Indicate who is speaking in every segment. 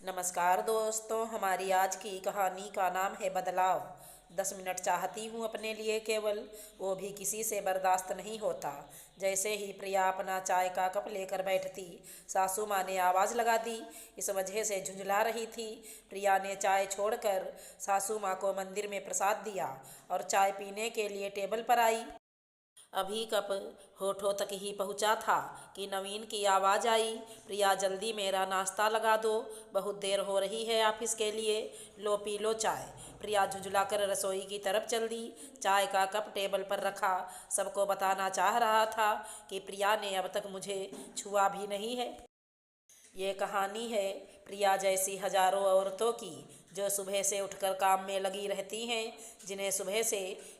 Speaker 1: नमस्कार दोस्तों, हमारी आज की कहानी का नाम है बदलाव। 10 मिनट चाहती हूँ अपने लिए केवल, वो भी किसी से बर्दाश्त नहीं होता। जैसे ही प्रिया अपना चाय का कप लेकर बैठती, सासू माँ ने आवाज़ लगा दी। इस वजह से झुंझला रही थी। प्रिया ने चाय छोड़कर सासू माँ को मंदिर में प्रसाद दिया और चाय पीने के लिए टेबल पर आई। अभी कप होठों तक ही पहुंचा था कि नवीन की आवाज़ आई, प्रिया जल्दी मेरा नाश्ता लगा दो, बहुत देर हो रही है ऑफिस के लिए। लो पी लो चाय। प्रिया झुंझलाकर रसोई की तरफ चल दी। चाय का कप टेबल पर रखा। सबको बताना चाह रहा था कि प्रिया ने अब तक मुझे छुआ भी नहीं है। ये कहानी है प्रिया जैसी हजारों औरतों की, जो सुबह से उठकर काम में लगी रहती हैं, जिन्हें सुबह से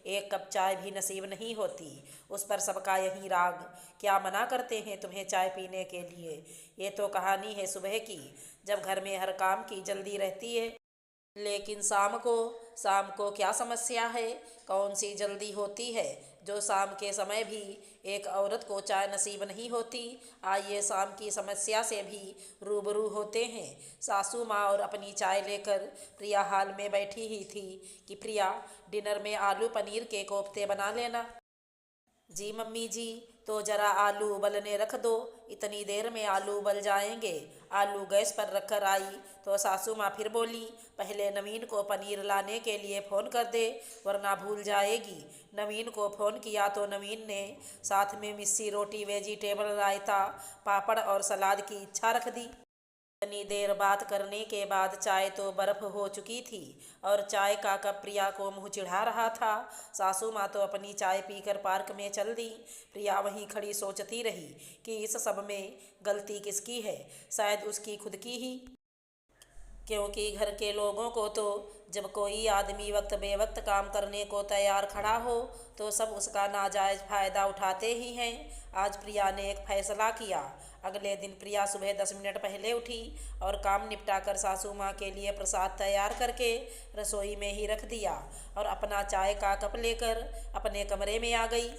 Speaker 1: एक कप चाय भी नसीब नहीं होती। उस पर सबका यही राग, क्या मना करते हैं तुम्हें चाय पीने के लिए। ये तो कहानी है सुबह की, जब घर में हर काम की जल्दी रहती है। लेकिन शाम को क्या समस्या है, कौन सी जल्दी होती है जो शाम के समय भी एक औरत को चाय नसीब नहीं होती। आइए शाम की समस्या से भी रूबरू होते हैं। सासू माँ और अपनी चाय लेकर प्रिया हाल में बैठी ही थी कि प्रिया, डिनर में आलू पनीर के कोफ्ते बना लेना। जी मम्मी जी, तो ज़रा आलू उबलने रख दो, इतनी देर में आलू उबल जाएंगे। आलू गैस पर रखकर आई तो सासू माँ फिर बोली, पहले नवीन को पनीर लाने के लिए फ़ोन कर दे, वरना भूल जाएगी। नवीन को फ़ोन किया तो नवीन ने साथ में मिस्सी रोटी, वेजिटेबल रायता, पापड़ और सलाद की इच्छा रख दी। इतनी देर बात करने के बाद चाय तो बर्फ हो चुकी थी और चाय का कप प्रिया को मुंह चिढ़ा रहा था। सासू माँ तो अपनी चाय पीकर पार्क में चल दी। प्रिया वहीं खड़ी सोचती रही कि इस सब में गलती किसकी है। शायद उसकी खुद की ही, क्योंकि घर के लोगों को तो जब कोई आदमी वक्त बेवक्त काम करने को तैयार खड़ा हो तो सब उसका नाजायज़ फ़ायदा उठाते ही हैं। आज प्रिया ने एक फ़ैसला किया। अगले दिन प्रिया सुबह 10 मिनट पहले उठी और काम निपटाकर सासू माँ के लिए प्रसाद तैयार करके रसोई में ही रख दिया और अपना चाय का कप लेकर अपने कमरे में आ गई।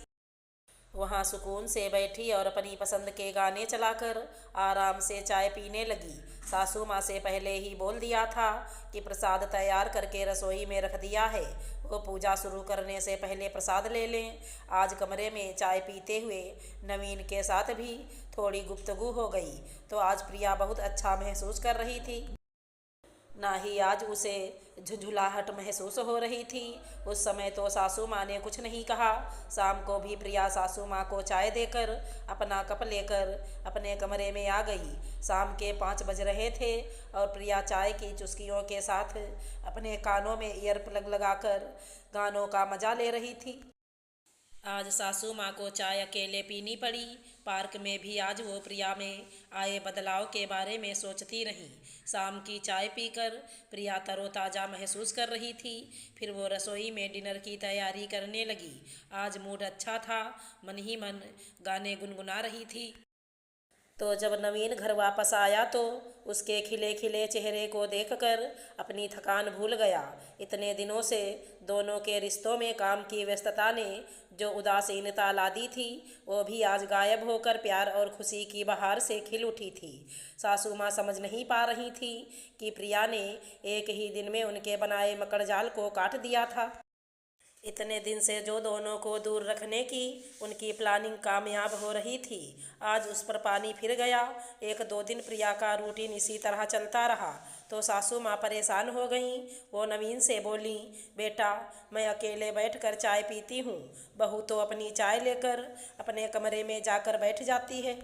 Speaker 1: वहाँ सुकून से बैठी और अपनी पसंद के गाने चलाकर आराम से चाय पीने लगी। सासू माँ से पहले ही बोल दिया था कि प्रसाद तैयार करके रसोई में रख दिया है, वो पूजा शुरू करने से पहले प्रसाद ले लें। आज कमरे में चाय पीते हुए नवीन के साथ भी थोड़ी गुफ्तगू हो गई तो आज प्रिया बहुत अच्छा महसूस कर रही थी। ना ही आज उसे झुंझुलाहट महसूस हो रही थी। उस समय तो सासू माँ ने कुछ नहीं कहा। शाम को भी प्रिया सासू माँ को चाय देकर अपना कप लेकर अपने कमरे में आ गई। शाम के 5 बज रहे थे और प्रिया चाय की चुस्कियों के साथ अपने कानों में ईयर प्लग लगाकर गानों का मजा ले रही थी। आज सासू माँ को चाय अकेले पीनी पड़ी। पार्क में भी आज वो प्रिया में आए बदलाव के बारे में सोचती रही। शाम की चाय पीकर प्रिया तरोताज़ा महसूस कर रही थी। फिर वो रसोई में डिनर की तैयारी करने लगी। आज मूड अच्छा था, मन ही मन गाने गुनगुना रही थी। तो जब नवीन घर वापस आया तो उसके खिले खिले चेहरे को देखकर अपनी थकान भूल गया। इतने दिनों से दोनों के रिश्तों में काम की व्यस्तता ने जो उदासीनता ला दी थी, वो भी आज गायब होकर प्यार और खुशी की बहार से खिल उठी थी। सासू माँ समझ नहीं पा रही थी कि प्रिया ने एक ही दिन में उनके बनाए मकड़जाल को काट दिया था। इतने दिन से जो दोनों को दूर रखने की उनकी प्लानिंग कामयाब हो रही थी, आज उस पर पानी फिर गया। 1-2 दिन प्रिया का रूटीन इसी तरह चलता रहा तो सासू माँ परेशान हो गईं। वो नवीन से बोली, बेटा, मैं अकेले बैठकर चाय पीती हूँ, बहू तो अपनी चाय लेकर अपने कमरे में जाकर बैठ जाती है।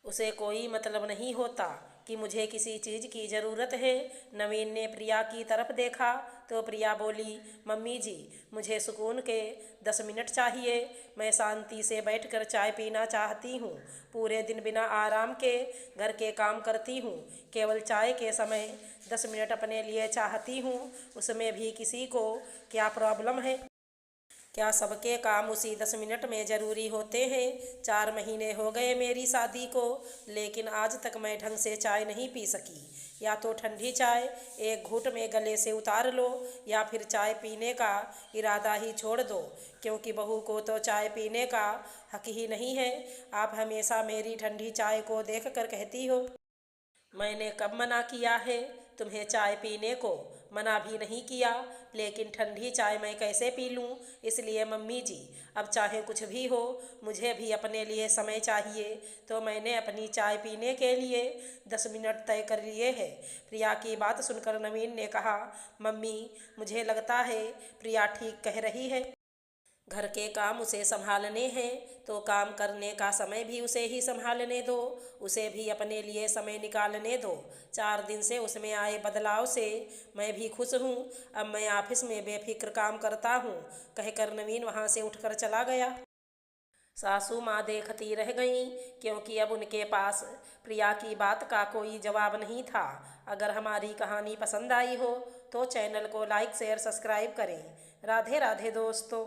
Speaker 1: उसे कोई मतलब नहीं होता कि मुझे किसी चीज़ की ज़रूरत है। नवीन ने प्रिया की तरफ देखा तो प्रिया बोली, मम्मी जी, मुझे सुकून के 10 मिनट चाहिए। मैं शांति से बैठकर चाय पीना चाहती हूँ। पूरे दिन बिना आराम के घर के काम करती हूँ, केवल चाय के समय 10 मिनट अपने लिए चाहती हूँ। उसमें भी किसी को क्या प्रॉब्लम है? क्या सबके काम उसी 10 मिनट में ज़रूरी होते हैं? 4 महीने हो गए मेरी शादी को, लेकिन आज तक मैं ढंग से चाय नहीं पी सकी। या तो ठंडी चाय एक घूंट में गले से उतार लो या फिर चाय पीने का इरादा ही छोड़ दो, क्योंकि बहू को तो चाय पीने का हक ही नहीं है। आप हमेशा मेरी ठंडी चाय को देख कर कहती हो मैंने कब मना किया है तुम्हें चाय पीने को? मना भी नहीं किया, लेकिन ठंडी चाय मैं कैसे पी लूँ? इसलिए मम्मी जी, अब चाहे कुछ भी हो, मुझे भी अपने लिए समय चाहिए। तो मैंने अपनी चाय पीने के लिए 10 मिनट तय कर लिए हैं। प्रिया की बात सुनकर नवीन ने कहा, मम्मी, मुझे लगता है प्रिया ठीक कह रही है। घर के काम उसे संभालने हैं तो काम करने का समय भी उसे ही संभालने दो। उसे भी अपने लिए समय निकालने दो। 4 दिन से उसमें आए बदलाव से मैं भी खुश हूँ। अब मैं ऑफिस में बेफिक्र काम करता हूँ, कहकर नवीन वहाँ से उठकर चला गया। सासू माँ देखती रह गईं, क्योंकि अब उनके पास प्रिया की बात का कोई जवाब नहीं था। अगर हमारी कहानी पसंद आई हो तो चैनल को लाइक शेयर सब्सक्राइब करें। राधे राधे दोस्तों।